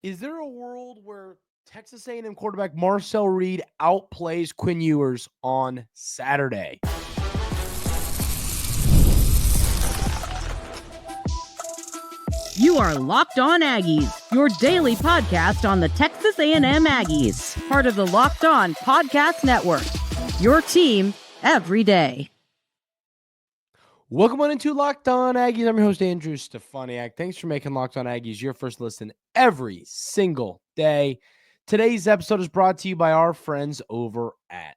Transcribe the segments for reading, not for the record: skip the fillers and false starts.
Is there a world where Texas A&M quarterback Marcel Reed outplays Quinn Ewers on Saturday? You are Locked On Aggies, your daily podcast on the Texas A&M Aggies, part of the Locked On Podcast Network, your team every day. Welcome on into Locked On Aggies. I'm your host, Andrew Stefaniak. Thanks for making Locked On Aggies your first listen every single day. Today's episode is brought to you by our friends over at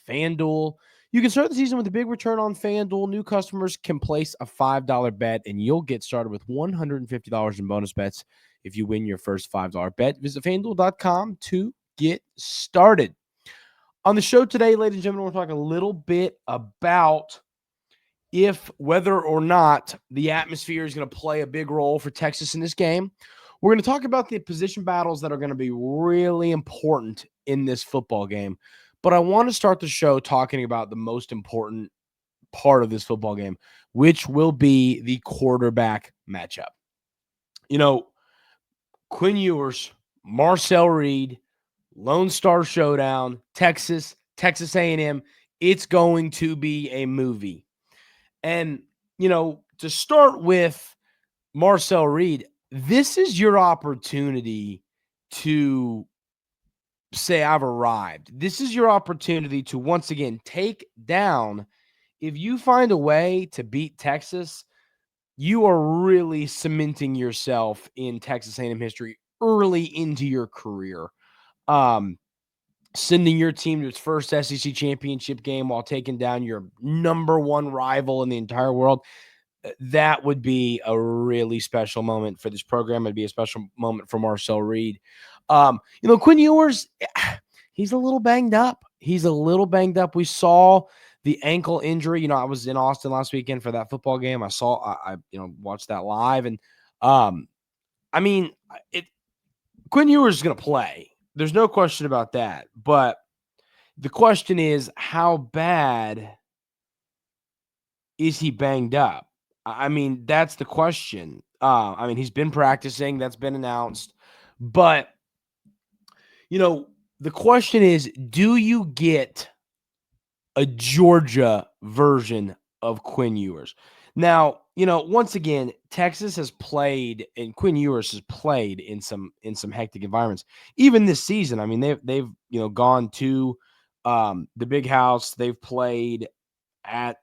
FanDuel. You can start the season with a big return on FanDuel. New customers can place a $5 bet, and you'll get started with $150 in bonus bets if you win your first $5 bet. Visit FanDuel.com to get started. On the show today, ladies and gentlemen, we're talking a little bit about whether or not the atmosphere is going to play a big role for Texas in this game. We're going to talk about the position battles that are going to be really important in this football game. But I want to start the show talking about the most important part of this football game, which will be the quarterback matchup. You know, Quinn Ewers, Marcel Reed, Lone Star Showdown, Texas A&M. It's going to be a movie. And, you know, to start with Marcel Reed, this is your opportunity to say, I've arrived. This is your opportunity to, once again, take down. If you find a way to beat Texas, you are really cementing yourself in Texas A&M history early into your career. Sending your team to its first SEC championship game while taking down your number one rival in the entire world, that would be a really special moment for this program. It'd be a special moment for Marcel Reed. Quinn Ewers, he's a little banged up. We saw the ankle injury. I was in Austin last weekend for that football game. I watched that live. And, Quinn Ewers is going to play. There's no question about that. But the question is, how bad is he banged up? That's the question. He's been practicing. That's been announced. But, the question is, do you get a Georgia version of Quinn Ewers? Now, once again, Texas has played and Quinn Ewers has played in some hectic environments. Even this season, they've gone to the Big House. They've played at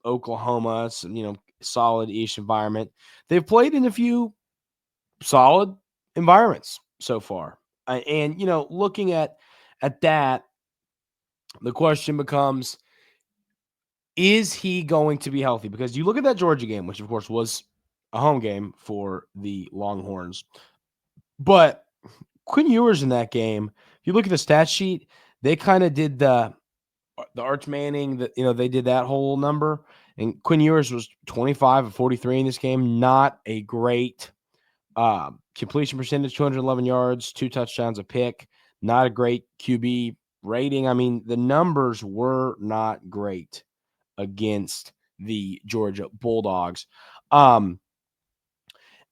Oklahoma, some solid-ish environment. They've played in a few solid environments so far. And looking at that, the question becomes, is he going to be healthy? Because you look at that Georgia game, which of course was a home game for the Longhorns. But Quinn Ewers in that game, if you look at the stat sheet, they kind of did the Arch Manning, they did that whole number. And Quinn Ewers was 25 of 43 in this game. Not a great completion percentage, 211 yards, 2 touchdowns, a pick. Not a great QB rating. The numbers were not great against the Georgia Bulldogs. And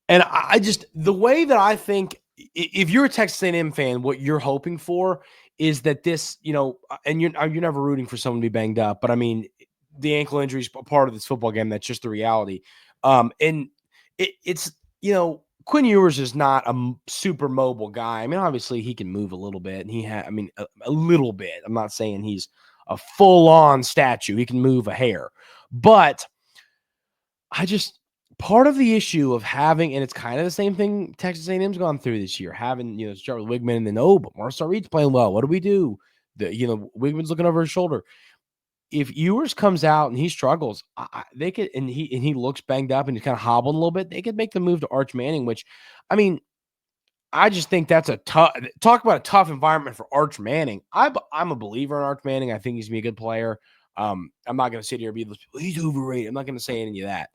I just, the way that I think, if you're a Texas A&M fan, what you're hoping for is that this, and you're never rooting for someone to be banged up, but the ankle injury is part of this football game. That's just the reality. And it's Quinn Ewers is not a super mobile guy. Obviously he can move a little bit, and a little bit. I'm not saying he's a full-on statue. He can move a hair. But part of the issue of having, and it's kind of the same thing Texas A&M's gone through this year, having, start with Wigman and then, but Marcel Reed's playing well. What do we do? Wigman's looking over his shoulder. If Ewers comes out and he struggles, they could, and he looks banged up and he's kind of hobbling a little bit, they could make the move to Arch Manning, which, I just think that's talk about a tough environment for Arch Manning. I'm a believer in Arch Manning. I think he's going to be a good player. I'm not going to sit here and be, he's overrated. I'm not going to say any of that.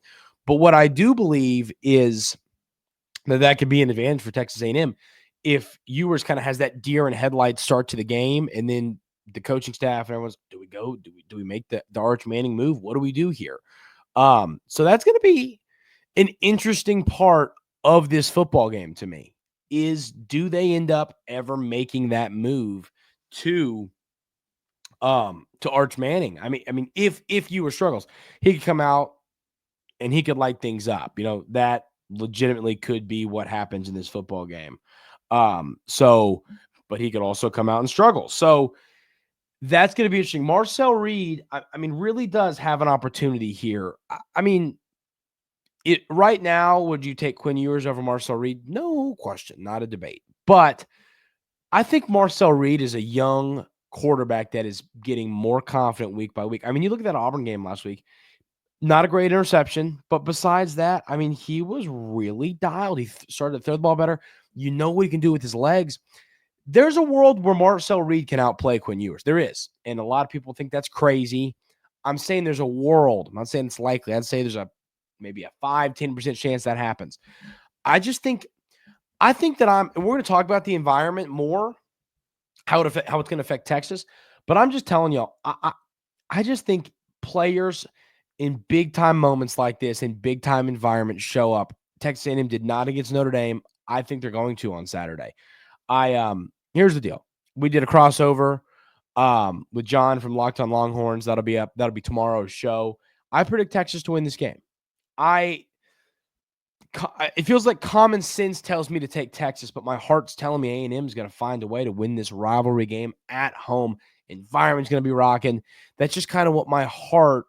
But what I do believe is that could be an advantage for Texas A&M if Ewers kind of has that deer in headlights start to the game, and then the coaching staff and everyone's, do we make the Arch Manning move? What do we do here? So that's going to be an interesting part of this football game to me. do they end up ever making that move to Arch Manning? I mean, if Ewers struggles, he could come out and he could light things up. That legitimately could be what happens in this football game. But he could also come out and struggle. So that's going to be interesting. Marcel Reed, I mean, really does have an opportunity here. I mean, right now, would you take Quinn Ewers over Marcel Reed? No question, not a debate. But I think Marcel Reed is a young quarterback that is getting more confident week by week. I mean, you look at that Auburn game last week, not a great interception, but besides that, I mean, he was really dialed. He started to throw the ball better. You know what he can do with his legs. There's a world where Marcel Reed can outplay Quinn Ewers. There is. And a lot of people think that's crazy. I'm saying there's a world. I'm not saying it's likely. I'd say there's maybe a 5-10% chance that happens. I think that we're going to talk about the environment more, how it's going to affect Texas. But I'm just telling y'all, I just think players in big time moments like this, in big time environments, show up. Texas A&M did not against Notre Dame. I think they're going to on Saturday. Here's the deal. We did a crossover with John from Locked On Longhorns. That'll be tomorrow's show. I predict Texas to win this game. It feels like common sense tells me to take Texas, but my heart's telling me A&M is going to find a way to win this rivalry game at home. Environment's going to be rocking. That's just kind of what my heart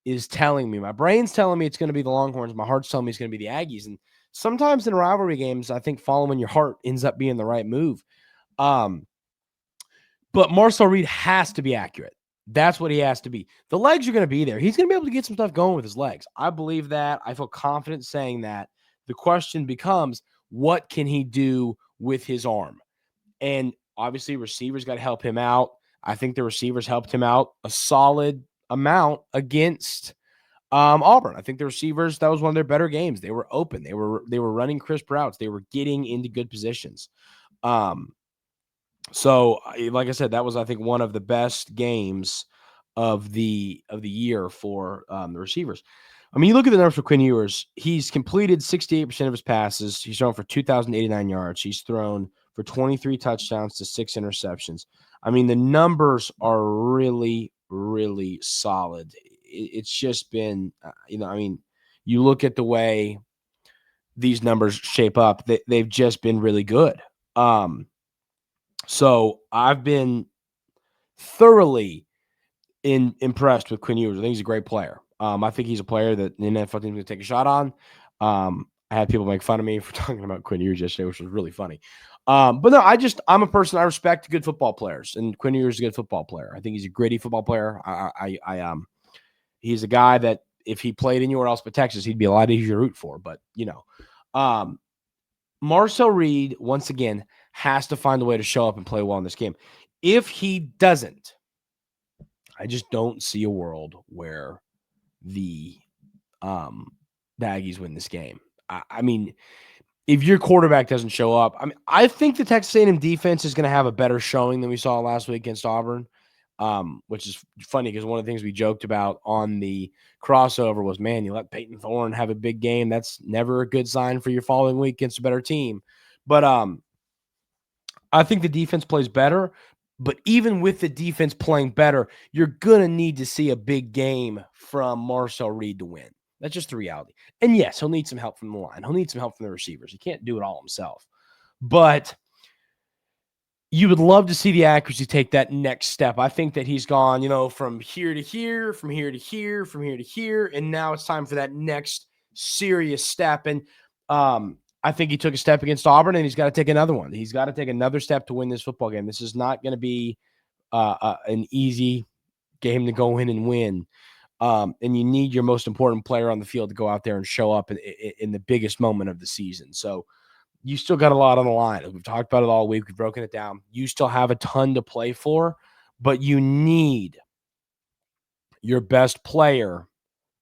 is telling me. My brain's telling me it's going to be the Longhorns. My heart's telling me it's going to be the Aggies. And sometimes in rivalry games, I think following your heart ends up being the right move. But Marcel Reed has to be accurate. That's what he has to be. The legs are going to be there. He's going to be able to get some stuff going with his legs. I believe that. I feel confident saying that. The question becomes, what can he do with his arm? And obviously, receivers got to help him out. I think the receivers helped him out a solid amount against Auburn. I think the receivers, that was one of their better games. They were open. They were running crisp routes. They were getting into good positions. So, like I said, that was, I think, one of the best games of the year for the receivers. I mean, you look at the numbers for Quinn Ewers. He's completed 68% of his passes. He's thrown for 2,089 yards. He's thrown for 23 touchdowns to 6 interceptions. I mean, the numbers are really, really solid. It's just been, I mean, you look at the way these numbers shape up, they've just been really good. So I've been thoroughly impressed with Quinn Ewers. I think he's a great player. I think he's a player that the NFL team is going to take a shot on. I had people make fun of me for talking about Quinn Ewers yesterday, which was really funny. But no, I'm a person, I respect good football players, and Quinn Ewers is a good football player. I think he's a gritty football player. He's a guy that if he played anywhere else but Texas, he'd be a lot easier to root for. But, Marcel Reed, once again, has to find a way to show up and play well in this game. If he doesn't, I just don't see a world where the Aggies win this game. I mean, if your quarterback doesn't show up, I think the Texas A&M defense is going to have a better showing than we saw last week against Auburn, which is funny because one of the things we joked about on the crossover was, man, you let Peyton Thorne have a big game. That's never a good sign for your following week against a better team. But I think the defense plays better. But even with the defense playing better, you're going to need to see a big game from Marcel Reed to win. That's just the reality. And yes, he'll need some help from the line. He'll need some help from the receivers. He can't do it all himself. But you would love to see the accuracy take that next step. I think that he's gone, from here to here, from here to here, from here to here, and now it's time for that next serious step. And I think he took a step against Auburn, and he's got to take another one. He's got to take another step to win this football game. This is not going to be an easy game to go in and win. And you need your most important player on the field to go out there and show up in the biggest moment of the season. So you still got a lot on the line. We've talked about it all week. We've broken it down. You still have a ton to play for, but you need your best player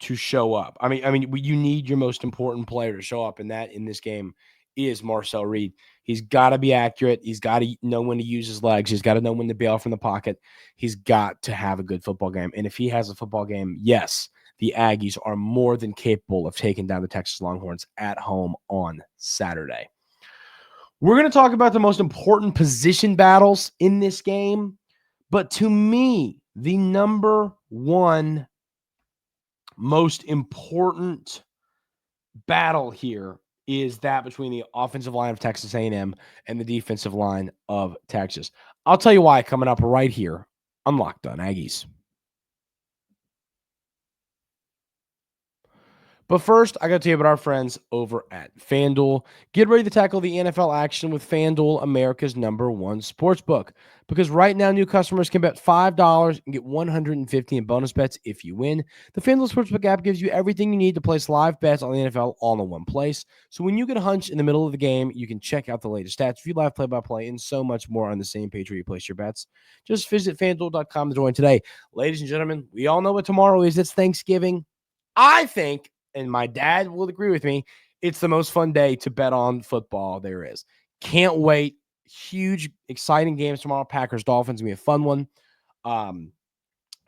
to show up. I mean, you need your most important player to show up, and that in this game is Marcel Reed. He's got to be accurate. He's got to know when to use his legs. He's got to know when to bail from the pocket. He's got to have a good football game. And if he has a football game, yes, the Aggies are more than capable of taking down the Texas Longhorns at home on Saturday. We're going to talk about the most important position battles in this game, but to me, the number one most important battle here is that between the offensive line of Texas A&M and the defensive line of Texas. I'll tell you why coming up right here on Locked On Aggies. But first, I got to tell you about our friends over at FanDuel. Get ready to tackle the NFL action with FanDuel, America's #1 sportsbook. Because right now, new customers can bet $5 and get $150 in bonus bets if you win. The FanDuel Sportsbook app gives you everything you need to place live bets on the NFL all in one place. So when you get a hunch in the middle of the game, you can check out the latest stats, view live play-by-play, and so much more on the same page where you place your bets. Just visit FanDuel.com to join today. Ladies and gentlemen, we all know what tomorrow is. It's Thanksgiving. I think, and my dad will agree with me, it's the most fun day to bet on football there is. Can't wait. Huge, exciting games tomorrow. Packers, Dolphins, going to be a fun one.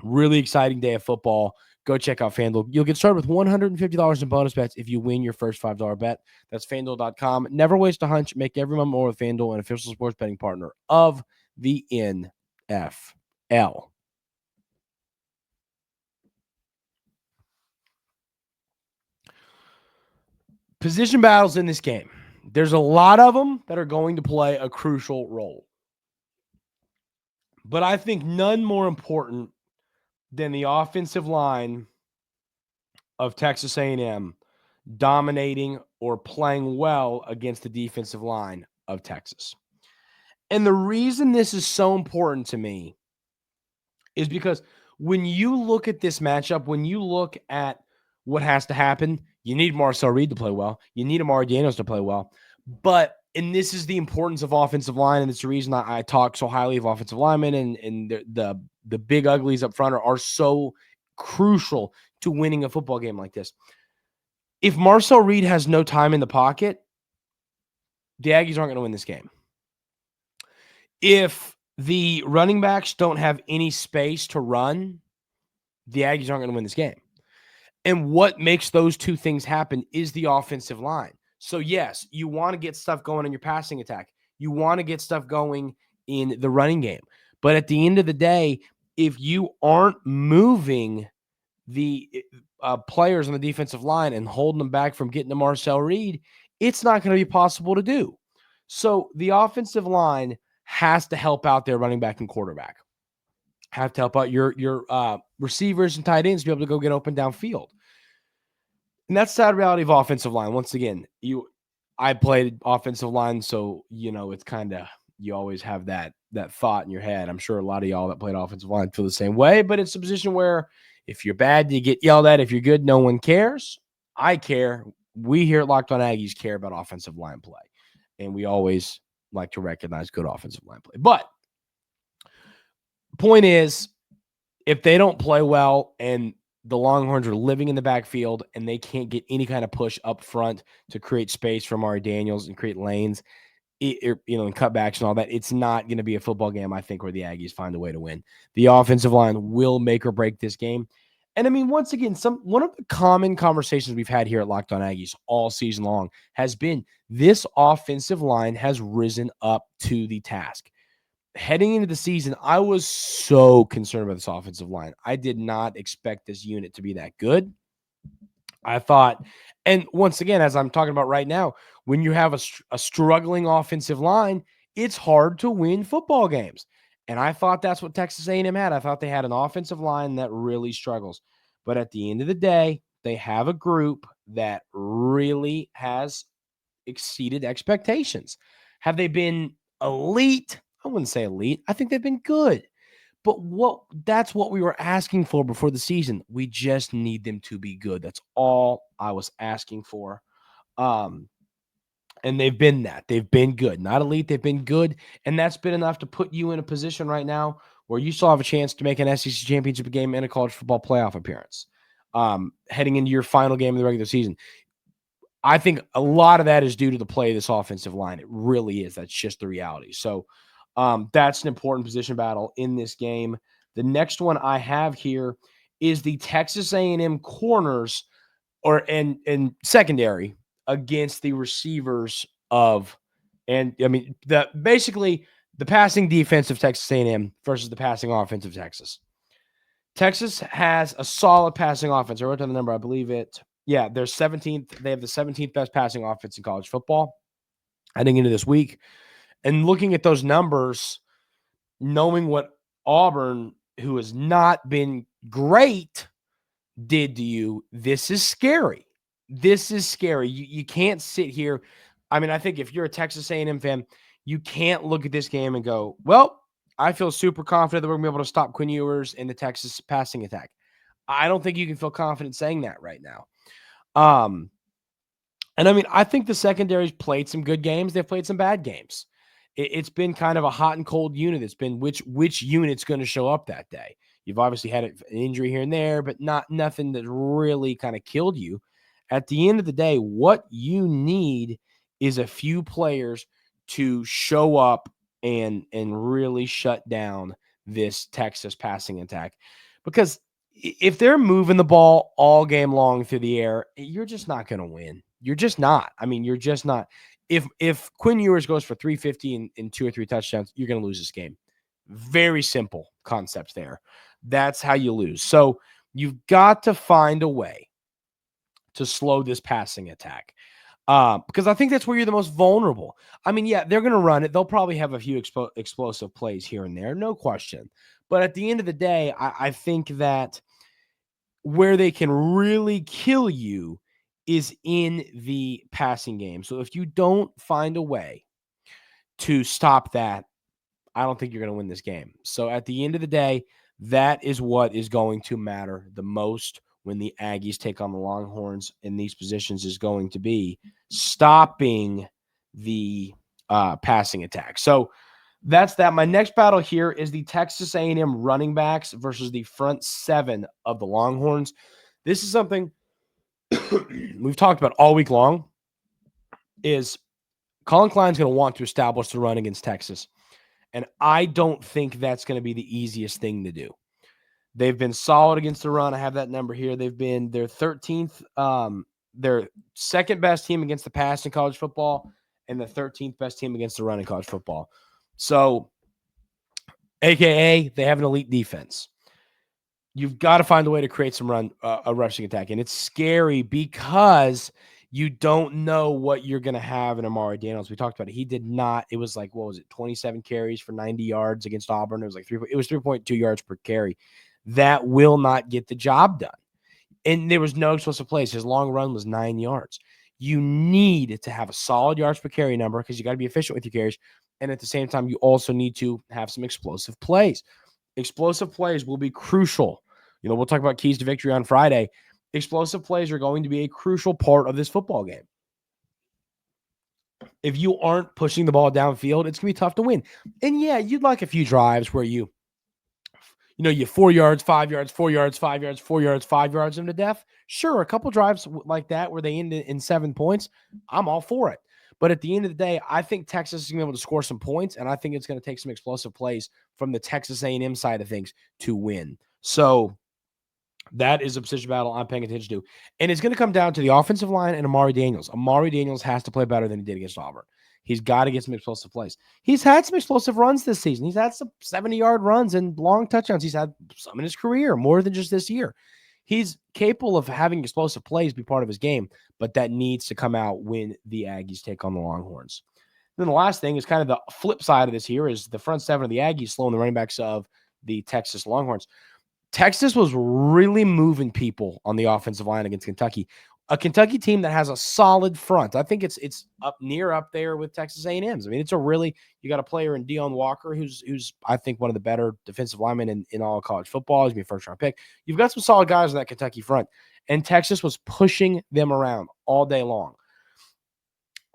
Really exciting day of football. Go check out FanDuel. You'll get started with $150 in bonus bets if you win your first $5 bet. That's FanDuel.com. Never waste a hunch. Make every moment more with FanDuel, an official sports betting partner of the NFL. Position battles in this game. There's a lot of them that are going to play a crucial role. But I think none more important than the offensive line of Texas A&M dominating or playing well against the defensive line of Texas. And the reason this is so important to me is because when you look at this matchup, when you look at what has to happen, you need Marcel to play well. You need Amari Daniels to play well. And this is the importance of offensive line, and it's the reason I talk so highly of offensive linemen, and the big uglies up front are so crucial to winning a football game like this. If Marcel Reed has no time in the pocket, the Aggies aren't going to win this game. If the running backs don't have any space to run, the Aggies aren't going to win this game. And what makes those two things happen is the offensive line. So, yes, you want to get stuff going in your passing attack. You want to get stuff going in the running game. But at the end of the day, if you aren't moving the players on the defensive line and holding them back from getting to Marcel Reed, it's not going to be possible to do. So the offensive line has to help out their running back and quarterback. Have to help out your receivers and tight ends to be able to go get open downfield. And that's the sad reality of offensive line. Once again, I played offensive line, so it's kind of, you always have that thought in your head. I'm sure a lot of y'all that played offensive line feel the same way, but it's a position where if you're bad, you get yelled at. If you're good, no one cares. I care. We here at Locked On Aggies care about offensive line play, and we always like to recognize good offensive line play. But point is, if they don't play well and the Longhorns are living in the backfield and they can't get any kind of push up front to create space for Amari Daniels and create lanes, and cutbacks and all that, it's not going to be a football game, I think, where the Aggies find a way to win. The offensive line will make or break this game. And I mean, once again, one of the common conversations we've had here at Locked On Aggies all season long has been this offensive line has risen up to the task. Heading into the season, I was so concerned about this offensive line. I did not expect this unit to be that good. I thought, and once again, as I'm talking about right now, when you have a struggling offensive line, it's hard to win football games. And I thought that's what Texas A&M had. I thought they had an offensive line that really struggles. But at the end of the day, they have a group that really has exceeded expectations. Have they been elite? I wouldn't say elite. I think they've been good. But that's what we were asking for before the season. We just need them to be good. That's all I was asking for. And they've been that. They've been good. Not elite, they've been good. And that's been enough to put you in a position right now where you still have a chance to make an SEC championship game and a college football playoff appearance. Heading into your final game of the regular season. I think a lot of that is due to the play of this offensive line. It really is. That's just the reality. So that's an important position battle in this game. The next one I have here is the Texas A&M corners and secondary against the receivers of And I mean, basically the passing defense of Texas A&M versus the passing offense of Texas. Texas has a solid passing offense. I wrote down the number. I believe it. Yeah, they're 17th. They have the 17th best passing offense in college football heading into this week. And looking at those numbers, knowing what Auburn, who has not been great, did to you, this is scary. This is scary. You can't sit here. I mean, I think if you're a Texas A&M fan, you can't look at this game and go, well, I feel super confident that we're going to be able to stop Quinn Ewers in the Texas passing attack. I don't think you can feel confident saying that right now. And I mean, I think the secondary's played some good games. They've played some bad games. It's been kind of a hot and cold unit. It's been which unit's going to show up that day. You've obviously had an injury here and there, but nothing that really kind of killed you. At the end of the day, what you need is a few players to show up and really shut down this Texas passing attack. Because if they're moving the ball all game long through the air, you're just not going to win. You're just not. I mean, you're just not. If Quinn Ewers goes for 350 and 2 or 3 touchdowns, you're going to lose this game. Very simple concept there. That's how you lose. So you've got to find a way to slow this passing attack because I think that's where you're the most vulnerable. I mean, yeah, they're going to run it. They'll probably have a few explosive plays here and there, no question. But at the end of the day, I think that where they can really kill you is in the passing game. So if you don't find a way to stop that, I don't think you're going to win this game. So at the end of the day, that is what is going to matter the most when the Aggies take on the Longhorns in these positions is going to be stopping the passing attack. So that's that. My next battle here is the Texas A&M running backs versus the front seven of the Longhorns. This is something we've talked about all week long is Colin Klein's going to want to establish the run against Texas. And I don't think that's going to be the easiest thing to do. They've been solid against the run. I have that number here. They've been their 13th, their second best team against the pass in college football and the 13th best team against the run in college football. So, AKA, they have an elite defense. You've got to find a way to create some a rushing attack. And it's scary because you don't know what you're going to have in Amari Daniels. We talked about it. He did not. It was like, what was it, 27 carries for 90 yards against Auburn. It was like 3.2 yards per carry. That will not get the job done. And there was no explosive plays. His long run was 9 yards. You need to have a solid yards per carry number because you got to be efficient with your carries. And at the same time, you also need to have some explosive plays. Explosive plays will be crucial. You know, we'll talk about keys to victory on Friday. Explosive plays are going to be a crucial part of this football game. If you aren't pushing the ball downfield, it's going to be tough to win. And yeah, you'd like a few drives where you 4 yards, 5 yards, 4 yards, 5 yards, 4 yards, 5 yards them to death. Sure, a couple drives like that where they end in 7 points, I'm all for it. But at the end of the day, I think Texas is going to be able to score some points, and I think it's going to take some explosive plays from the Texas A&M side of things to win. So that is a position battle I'm paying attention to. And it's going to come down to the offensive line and Amari Daniels. Amari Daniels has to play better than he did against Auburn. He's got to get some explosive plays. He's had some explosive runs this season. He's had some 70-yard runs and long touchdowns. He's had some in his career, more than just this year. He's capable of having explosive plays be part of his game, but that needs to come out when the Aggies take on the Longhorns. Then the last thing is kind of the flip side of this here is the front seven of the Aggies slowing the running backs of the Texas Longhorns. Texas was really moving people on the offensive line against Kentucky, a Kentucky team that has a solid front. I think it's up there with Texas A&M's. I mean, you got a player in Deion Walker, who's I think one of the better defensive linemen in all of college football. He's going to be a first-round pick. You've got some solid guys in that Kentucky front, and Texas was pushing them around all day long.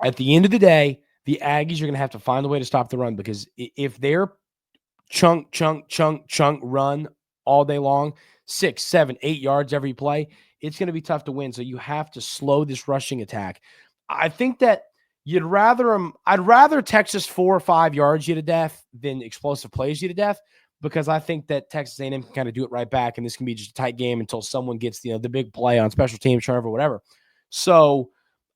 At the end of the day, the Aggies are going to have to find a way to stop the run because if they're chunk run all day long, 6, 7, 8 yards every play, it's going to be tough to win. So you have to slow this rushing attack. I think that I'd rather Texas 4 or 5 yards you to death than explosive plays you to death because I think that Texas A&M can kind of do it right back, and this can be just a tight game until someone gets the big play on special teams, turnover, whatever. So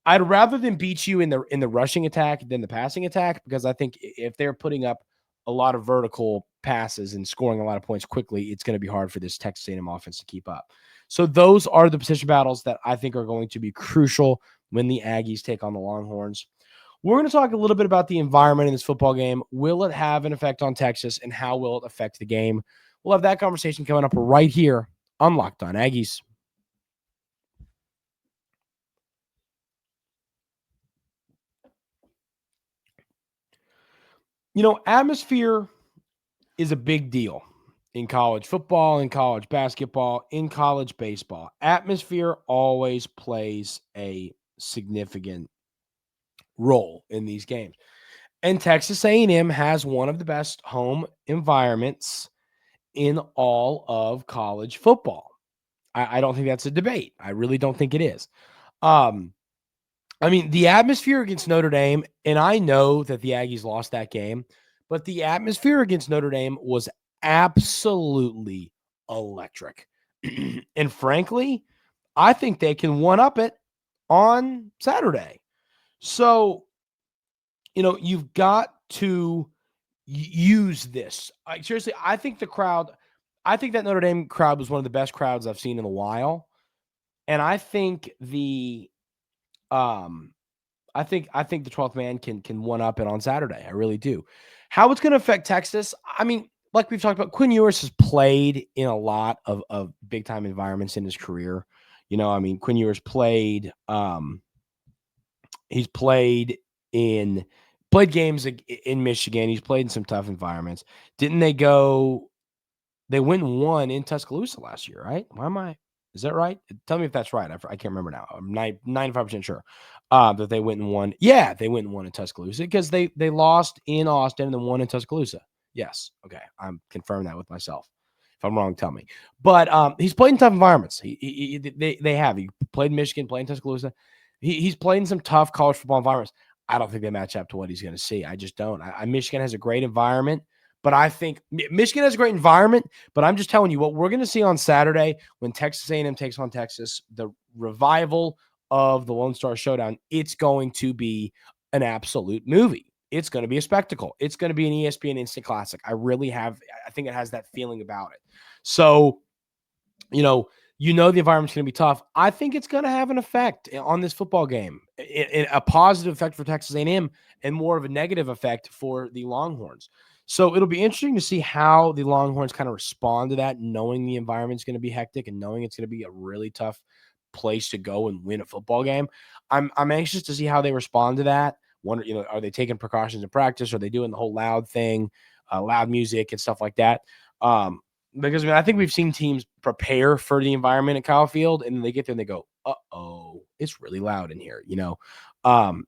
I'd rather them beat you in the rushing attack than the passing attack, because I think if they're putting up a lot of vertical passes and scoring a lot of points quickly, it's going to be hard for this Texas A&M offense to keep up. So those are the position battles that I think are going to be crucial when the Aggies take on the Longhorns. We're going to talk a little bit about the environment in this football game. Will it have an effect on Texas, and how will it affect the game? We'll have that conversation coming up right here on Locked On Aggies. Atmosphere is a big deal in college football, in college basketball, in college baseball. Atmosphere always plays a significant role in these games. And Texas A&M has one of the best home environments in all of college football. I don't think that's a debate. I really don't think it is. The atmosphere against Notre Dame, and I know that the Aggies lost that game, but the atmosphere against Notre Dame was absolutely electric. And frankly, I think they can one-up it on Saturday. So, you've got to use this. Seriously, I think that Notre Dame crowd was one of the best crowds I've seen in a while. And I think the 12th man can one up it on Saturday. I really do. How it's going to affect Texas? Like we've talked about, Quinn Ewers has played in a lot of big time environments in his career. Quinn Ewers played. He's played games in Michigan. He's played in some tough environments. Didn't they go? They went and won in Tuscaloosa last year, right? Is that right? Tell me if that's right. I can't remember now. I'm 95% sure that they went and won. Yeah, they went and won in Tuscaloosa, because they lost in Austin and then won in Tuscaloosa. Yes. Okay. I'm confirming that with myself. If I'm wrong, tell me. But he's played in tough environments. They have. He played in Michigan, played in Tuscaloosa. He's played in some tough college football environments. I don't think they match up to what he's going to see. I just don't. Michigan has a great environment. But I think Michigan has a great environment, but I'm just telling you what we're going to see on Saturday when Texas A&M takes on Texas, the revival of the Lone Star Showdown. It's going to be an absolute movie. It's going to be a spectacle. It's going to be an ESPN instant classic. I think it has that feeling about it. So, the environment's going to be tough. I think it's going to have an effect on this football game, a positive effect for Texas A&M and more of a negative effect for the Longhorns. So it'll be interesting to see how the Longhorns kind of respond to that, knowing the environment's going to be hectic and knowing it's going to be a really tough place to go and win a football game. I'm anxious to see how they respond to that. Wonder, are they taking precautions in practice? Are they doing the whole loud thing, loud music and stuff like that? Because I think we've seen teams prepare for the environment at Kyle Field, and then they get there and they go, "Uh-oh, it's really loud in here,"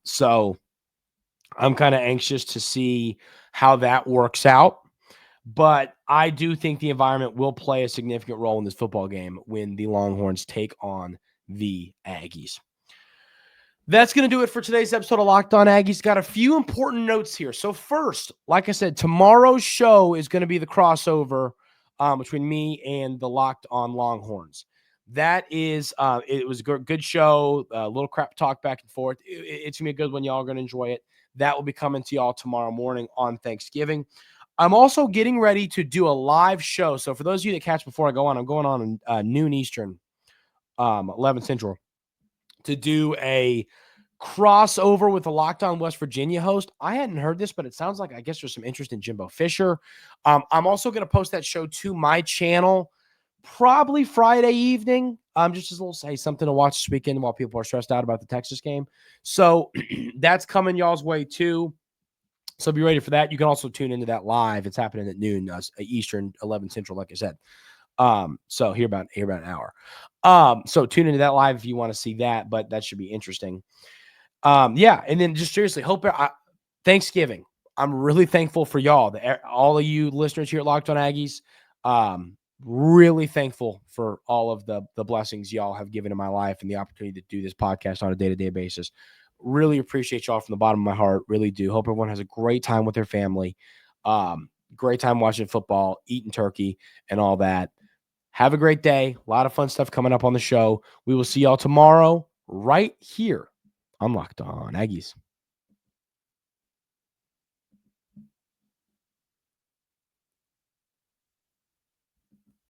So I'm kind of anxious to see how that works out. But I do think the environment will play a significant role in this football game when the Longhorns take on the Aggies. That's going to do it for today's episode of Locked On Aggies. Got a few important notes here. So first, like I said, tomorrow's show is going to be the crossover between me and the Locked On Longhorns. That is, it was a good show, a little crap talk back and forth. It's going to be a good one. Y'all are going to enjoy it. That will be coming to y'all tomorrow morning on Thanksgiving. I'm also getting ready to do a live show. So for those of you that catch before I go on, I'm going on noon Eastern, 11 Central, to do a crossover with the Locked On West Virginia host. I hadn't heard this, but it sounds like I guess there's some interest in Jimbo Fisher. I'm also going to post that show to my channel probably Friday evening. Just as a little something to watch this weekend while people are stressed out about the Texas game. So that's coming y'all's way too. So be ready for that. You can also tune into that live. It's happening at noon Eastern, 11 Central, like I said. So here about an hour. So tune into that live if you want to see that, but that should be interesting. Yeah. And then just seriously, Thanksgiving. I'm really thankful for y'all, all of you listeners here at Locked On Aggies. Really thankful for all of the blessings y'all have given in my life and the opportunity to do this podcast on a day-to-day basis. Really appreciate y'all from the bottom of my heart. Really do. Hope everyone has a great time with their family. Great time watching football, eating turkey, and all that. Have a great day. A lot of fun stuff coming up on the show. We will see y'all tomorrow right here on Locked On Aggies.